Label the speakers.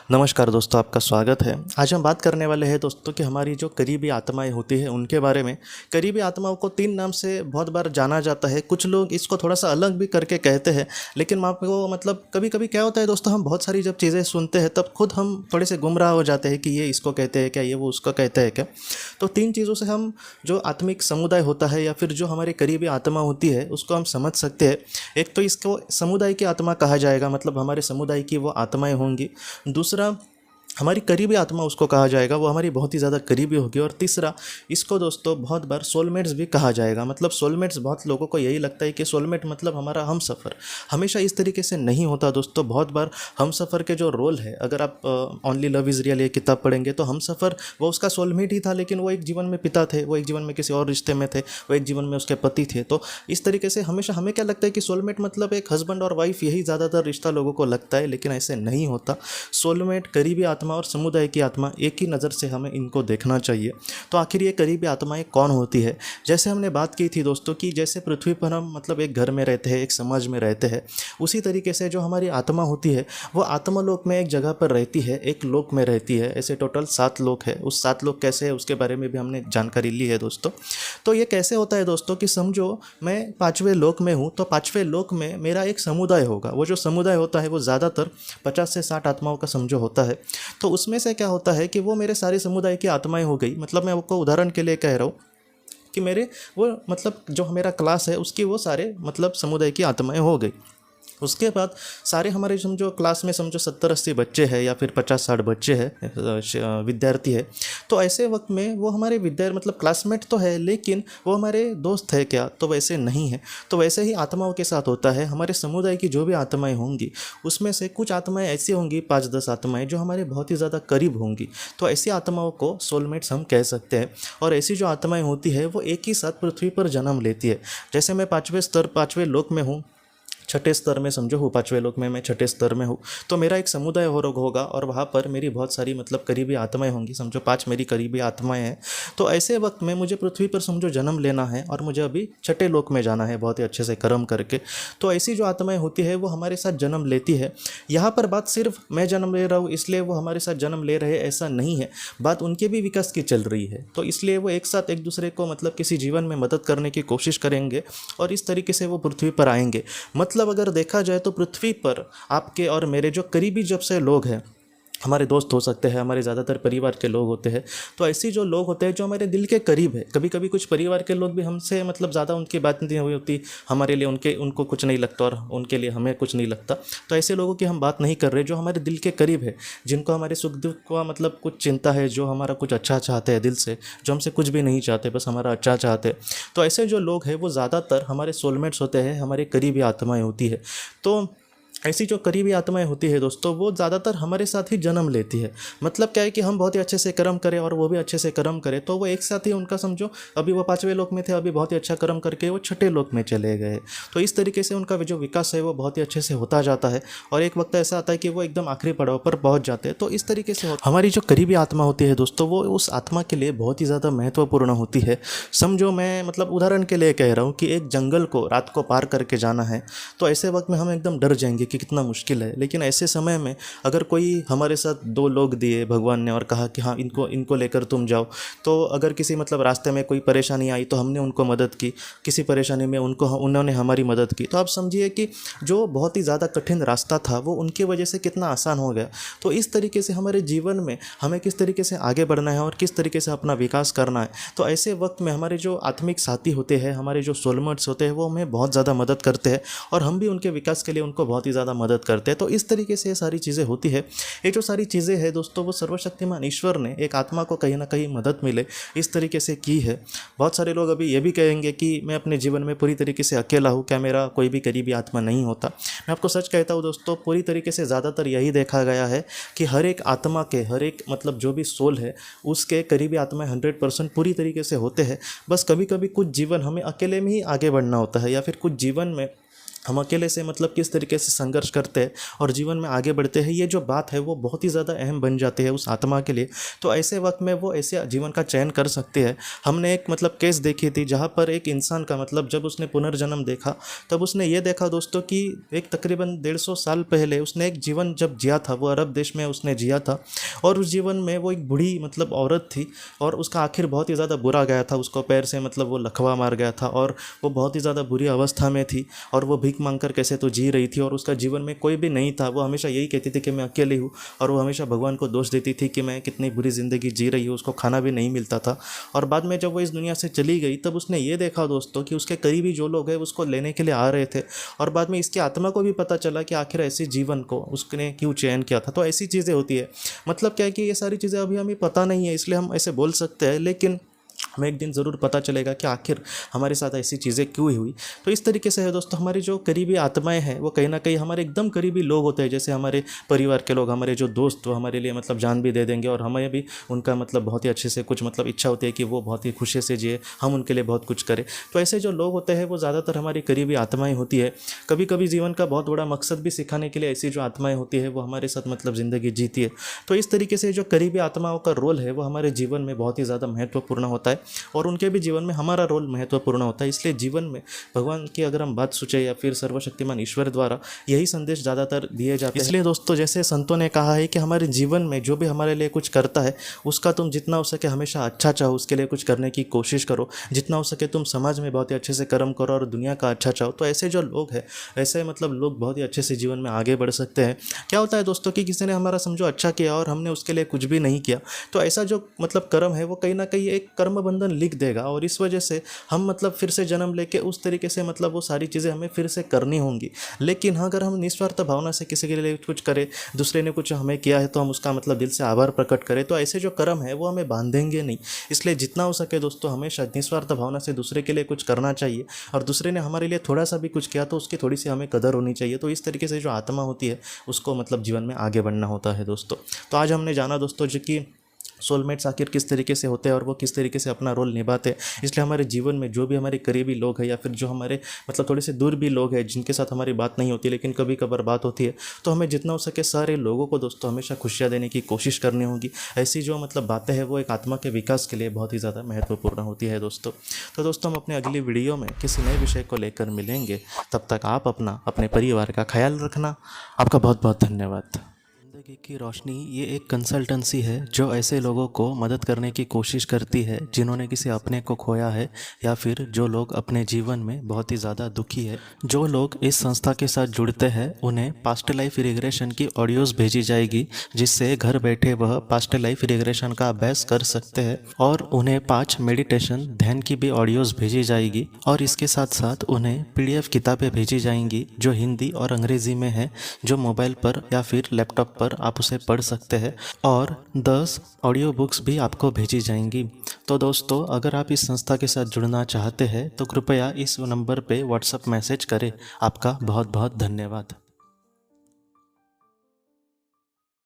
Speaker 1: नमस्कार दोस्तों, आपका स्वागत है। आज हम बात करने वाले हैं दोस्तों कि हमारी जो करीबी आत्माएं होती हैं उनके बारे में। करीबी आत्माओं को 3 नाम से बहुत बार जाना जाता है। कुछ लोग इसको थोड़ा-सा अलग भी करके कहते हैं, लेकिन मैं आपको मतलब कभी-कभी क्या होता है दोस्तों, हम बहुत सारी जब चीज़ें सुनते हैं तब खुद हम थोड़े से गुमराह हो जाते हैं कि ये इसको कहते हैं क्या, ये वो उसको कहते हैं क्या। तो 3 चीज़ों से हम जो आत्मिक समुदाय होता है या फिर जो हमारी करीबी आत्मा होती है उसको हम समझ सकते हैं। एक तो इसको समुदाय की आत्मा कहा जाएगा, मतलब हमारे समुदाय की वो आत्माएँ होंगी। दूसरा, हमारी करीबी आत्मा उसको कहा जाएगा, वो हमारी बहुत ही ज़्यादा करीबी होगी। और तीसरा, इसको दोस्तों बहुत बार सोलमेट्स भी कहा जाएगा। मतलब सोलमेट्स, बहुत लोगों को यही लगता है कि सोलमेट मतलब हमारा हम सफ़र। हमेशा इस तरीके से नहीं होता दोस्तों। बहुत बार हम सफ़र के जो रोल है, अगर आप ओनली लव इज़ रियल ये किताब पढ़ेंगे तो हम सफ़र वो उसका सोलमेट ही था, लेकिन वो एक जीवन में पिता थे, वो एक जीवन में किसी और रिश्ते में थे, वो एक जीवन में उसके पति थे। तो इस तरीके से हमेशा हमें क्या लगता है कि सोलमेट मतलब एक हस्बैंड और वाइफ, यही ज़्यादातर रिश्ता लोगों को लगता है, लेकिन ऐसे नहीं होता। सोलमेट, करीबी आत्मा और समुदाय की आत्मा, एक ही नज़र से हमें इनको देखना चाहिए। तो आखिर ये करीबी आत्माएं कौन होती है? जैसे हमने बात की थी दोस्तों कि जैसे पृथ्वी पर हम मतलब एक घर में रहते हैं, एक समाज में रहते हैं, उसी तरीके से जो हमारी आत्मा होती है वो आत्मलोक में एक जगह पर रहती है, एक लोक में रहती है। ऐसे टोटल 7 लोक है। उस 7 लोक कैसे है उसके बारे में भी हमने जानकारी ली है दोस्तों। तो ये कैसे होता है दोस्तों कि समझो मैं 5वें लोक में हूँ, तो 5वें लोक में मेरा एक समुदाय होगा। वो जो समुदाय होता है वो ज़्यादातर 50 से 60 आत्माओं का समझो होता है। तो उसमें से क्या होता है कि वो मेरे सारे समुदाय की आत्माएं हो गई। मतलब मैं आपको उदाहरण के लिए कह रहा हूँ कि मेरे वो मतलब जो मेरा क्लास है उसकी वो सारे मतलब समुदाय की आत्माएं हो गई। उसके बाद सारे हमारे समझो क्लास में समझो 70-80 बच्चे हैं या फिर 50-60 बच्चे हैं, विद्यार्थी है। तो ऐसे वक्त में वो हमारे मतलब क्लासमेट तो है, लेकिन वो हमारे दोस्त है क्या? तो वैसे नहीं है। तो वैसे ही आत्माओं के साथ होता है। हमारे समुदाय की जो भी आत्माएं होंगी उसमें से कुछ आत्माएं ऐसी होंगी, 5-10 आत्माएं जो हमारे बहुत ही ज़्यादा करीब होंगी। तो ऐसी आत्माओं को सोलमेट्स हम कह सकते हैं। और ऐसी जो आत्माएं होती है वो एक ही साथ पृथ्वी पर जन्म लेती है। जैसे मैं 5वें लोक में हूँ, 6ठे स्तर में समझो हूँ, 5वें लोक में मैं 6ठे स्तर में हूँ, तो मेरा एक समुदाय होगा और वहाँ पर मेरी बहुत सारी मतलब करीबी आत्माएं होंगी। समझो 5 मेरी करीबी आत्माएं हैं। तो ऐसे वक्त में मुझे पृथ्वी पर समझो जन्म लेना है और मुझे अभी 6ठे लोक में जाना है बहुत ही अच्छे से कर्म करके। तो ऐसी जो आत्माएं होती है वो हमारे साथ जन्म लेती है। यहाँ पर बात सिर्फ मैं जन्म ले रहा हूँ इसलिए वो हमारे साथ जन्म ले रहे, ऐसा नहीं है। बात उनके भी विकास की चल रही है। तो इसलिए वो एक साथ एक दूसरे को मतलब किसी जीवन में मदद करने की कोशिश करेंगे और इस तरीके से वो पृथ्वी पर आएंगे। मतलब अगर देखा जाए तो पृथ्वी पर आपके और मेरे जो करीबी जब से लोग हैं, हमारे दोस्त हो सकते हैं, हमारे ज़्यादातर परिवार के लोग होते हैं। तो ऐसे जो लोग होते हैं जो हमारे दिल के करीब है, कभी कभी कुछ परिवार के लोग भी हमसे मतलब ज़्यादा उनकी बात नहीं हुई होती, हमारे लिए उनको कुछ नहीं लगता और उनके लिए हमें कुछ नहीं लगता। तो ऐसे लोगों की हम बात नहीं कर रहे, जो हमारे दिल के करीब है, जिनको हमारे सुख दुख का मतलब कुछ चिंता है, जो हमारा कुछ अच्छा चाहते हैं दिल से, जो हमसे कुछ भी नहीं चाहते, बस हमारा अच्छा चाहते हैं। तो ऐसे जो लोग हैं वो ज़्यादातर हमारे सोलमेट्स होते हैं, हमारे करीबी आत्माएँ होती है। तो ऐसी जो करीबी आत्माएं होती है दोस्तों वो ज़्यादातर हमारे साथ ही जन्म लेती है। मतलब क्या है कि हम बहुत ही अच्छे से कर्म करें और वो भी अच्छे से कर्म करें, तो वो एक साथ ही उनका समझो, अभी वो 5वें लोक में थे, अभी बहुत ही अच्छा कर्म करके वो 6ठे लोक में चले गए। तो इस तरीके से उनका जो विकास है वो बहुत ही अच्छे से होता जाता है और एक वक्त ऐसा आता है कि वो एकदम आखिरी पड़ाव पर पहुंच जाते हैं। तो इस तरीके से हमारी जो करीबी आत्मा होती है दोस्तों वो उस आत्मा के लिए बहुत ही ज़्यादा महत्वपूर्ण होती है। समझो मैं मतलब उदाहरण के लिए कह रहा हूँ कि एक जंगल को रात को पार करके जाना है, तो ऐसे वक्त में हम एकदम डर जाएंगे कि कितना मुश्किल है। लेकिन ऐसे समय में अगर कोई हमारे साथ 2 लोग दिए भगवान ने और कहा कि हाँ इनको लेकर तुम जाओ, तो अगर किसी मतलब रास्ते में कोई परेशानी आई तो हमने उनको मदद की, किसी परेशानी में उन्होंने हमारी मदद की, तो आप समझिए कि जो बहुत ही ज़्यादा कठिन रास्ता था वो उनकी वजह से कितना आसान हो गया। तो इस तरीके से हमारे जीवन में हमें किस तरीके से आगे बढ़ना है और किस तरीके से अपना विकास करना है। तो ऐसे वक्त में हमारे जो आत्मिक साथी होते हैं, हमारे जो सोलमेट्स होते हैं, वो हमें बहुत ज़्यादा मदद करते हैं और हम भी उनके विकास के लिए उनको बहुत ही ज़्यादा मदद करते हैं। तो इस तरीके से ये सारी चीज़ें होती है। ये जो सारी चीज़ें हैं दोस्तों वो सर्वशक्तिमान ईश्वर ने एक आत्मा को कहीं ना कहीं मदद मिले इस तरीके से की है। बहुत सारे लोग अभी ये भी कहेंगे कि मैं अपने जीवन में पूरी तरीके से अकेला हूँ, क्या मेरा कोई भी करीबी आत्मा नहीं होता? मैं आपको सच कहता हूँ दोस्तों, पूरी तरीके से ज़्यादातर यही देखा गया है कि हर एक आत्मा के हर एक मतलब जो भी सोल है उसके करीबी आत्माएं 100% पूरी तरीके से होते हैं। बस कभी कभी कुछ जीवन हमें अकेले में ही आगे बढ़ना होता है या फिर कुछ जीवन में हम अकेले से मतलब किस तरीके से संघर्ष करते हैं और जीवन में आगे बढ़ते हैं, ये जो बात है वो बहुत ही ज़्यादा अहम बन जाती है उस आत्मा के लिए। तो ऐसे वक्त में वो ऐसे जीवन का चयन कर सकती है। हमने एक मतलब केस देखी थी जहाँ पर एक इंसान का मतलब जब उसने पुनर्जन्म देखा तब उसने ये देखा दोस्तों कि एक तकरीबन 150 साल पहले उसने एक जीवन जब जिया था, वो अरब देश में उसने जिया था और उस जीवन में वो एक बूढ़ी मतलब औरत थी और उसका आखिर बहुत ही ज़्यादा बुरा गया था। उसको पैर से मतलब वो लकवा मार गया था और वो बहुत ही ज़्यादा बुरी अवस्था में थी और वो भीख मांगकर कैसे तो जी रही थी और उसका जीवन में कोई भी नहीं था। वो हमेशा यही कहती थी कि मैं अकेली हूँ और वो हमेशा भगवान को दोष देती थी कि मैं कितनी बुरी ज़िंदगी जी रही हूँ। उसको खाना भी नहीं मिलता था और बाद में जब वो इस दुनिया से चली गई तब उसने ये देखा दोस्तों कि उसके करीबी जो लोग हैं उसको लेने के लिए आ रहे थे और बाद में इसकी आत्मा को भी पता चला कि आखिर ऐसे जीवन को उसने क्यों चयन किया था। तो ऐसी चीज़ें होती है। मतलब क्या है कि ये सारी चीज़ें अभी हमें पता नहीं है इसलिए हम ऐसे बोल सकते हैं, लेकिन हमें एक दिन ज़रूर पता चलेगा कि आखिर हमारे साथ ऐसी चीज़ें क्यों हुई। तो इस तरीके से है दोस्तों, हमारी जो करीबी आत्माएं हैं वो कहीं ना कहीं हमारे एकदम करीबी लोग होते हैं, जैसे हमारे परिवार के लोग, हमारे जो दोस्त, वो हमारे लिए मतलब जान भी दे देंगे और हमें भी उनका मतलब बहुत ही अच्छे से कुछ मतलब इच्छा होती है कि वो बहुत ही खुशी से जिए, हम उनके लिए बहुत कुछ करें। तो ऐसे जो लोग होते हैं वो ज़्यादातर हमारी करीबी आत्माएँ होती है। कभी कभी जीवन का बहुत बड़ा मकसद भी सिखाने के लिए ऐसी जो आत्माएँ होती है वो हमारे साथ मतलब ज़िंदगी जीती है। तो इस तरीके से जो करीबी आत्माओं का रोल है वो हमारे जीवन में बहुत ही ज़्यादा महत्वपूर्ण होता है और उनके भी जीवन में हमारा रोल महत्वपूर्ण होता है। इसलिए जीवन में भगवान की अगर हम बात सोचें या फिर सर्वशक्तिमान ईश्वर द्वारा यही संदेश ज़्यादातर दिए जाते हैं। इसलिए दोस्तों, जैसे संतों ने कहा है कि हमारे जीवन में जो भी हमारे लिए कुछ करता है उसका तुम जितना हो सके हमेशा अच्छा चाहो, उसके लिए कुछ करने की कोशिश करो। जितना हो सके तुम समाज में बहुत ही अच्छे से कर्म करो और दुनिया का अच्छा चाहो। तो ऐसे जो लोग हैं, ऐसे मतलब लोग बहुत ही अच्छे से जीवन में आगे बढ़ सकते हैं। क्या होता है दोस्तों कि किसी ने हमारा समझो अच्छा किया और हमने उसके लिए कुछ भी नहीं किया, तो ऐसा जो मतलब कर्म है वो कहीं ना कहीं एक कर्म बंधन लिख देगा और इस वजह से हम मतलब फिर से जन्म लेके उस तरीके से मतलब वो सारी चीज़ें हमें फिर से करनी होंगी। लेकिन हाँ, अगर हम निस्वार्थ भावना से किसी के लिए कुछ करें, दूसरे ने कुछ हमें किया है तो हम उसका मतलब दिल से आभार प्रकट करें, तो ऐसे जो कर्म है वो हमें बांधेंगे नहीं। इसलिए जितना हो सके दोस्तों हमेशा निस्वार्थ भावना से दूसरे के लिए कुछ करना चाहिए और दूसरे ने हमारे लिए थोड़ा सा भी कुछ किया तो उसकी थोड़ी सी हमें कदर होनी चाहिए। तो इस तरीके से जो आत्मा होती है उसको मतलब जीवन में आगे बढ़ना होता है दोस्तों। तो आज हमने जाना दोस्तों जो कि सोलमेट्स आखिर किस तरीके से होते हैं और वो किस तरीके से अपना रोल निभाते हैं। इसलिए हमारे जीवन में जो भी हमारे करीबी लोग हैं या फिर जो हमारे मतलब थोड़े से दूर भी लोग हैं जिनके साथ हमारी बात नहीं होती लेकिन कभी कभार बात होती है, तो हमें जितना हो सके सारे लोगों को दोस्तों हमेशा खुशियाँ देने की कोशिश करनी होगी। ऐसी जो मतलब बातें हैं वो एक आत्मा के विकास के लिए बहुत ही ज़्यादा महत्वपूर्ण होती है दोस्तों। तो दोस्तों, हम अपने अगली वीडियो में किसी नए विषय को लेकर मिलेंगे। तब तक आप अपना, अपने परिवार का ख्याल रखना। आपका बहुत बहुत धन्यवाद। ज़िंदगी की रोशनी ये एक कंसल्टेंसी है जो ऐसे लोगों को मदद करने की कोशिश करती है जिन्होंने किसी अपने को खोया है या फिर जो लोग अपने जीवन में बहुत ही ज़्यादा दुखी है। जो लोग इस संस्था के साथ जुड़ते हैं उन्हें पास्ट लाइफ रिग्रेशन की ऑडियोज़ भेजी जाएगी, जिससे घर बैठे वह पास्ट लाइफ रिग्रेशन का अभ्यास कर सकते हैं और उन्हें 5 मेडिटेशन ध्यान की भी ऑडियोज़ भेजी जाएगी और इसके साथ साथ उन्हें PDF किताबें भेजी जाएंगी जो हिंदी और अंग्रेज़ी में है, जो मोबाइल पर या फिर लैपटॉप पर आप उसे पढ़ सकते हैं और 10 ऑडियो बुक्स भी आपको भेजी जाएंगी। तो दोस्तों, अगर आप इस संस्था के साथ जुड़ना चाहते हैं तो कृपया इस नंबर पे व्हाट्सएप मैसेज करें। आपका बहुत बहुत धन्यवाद।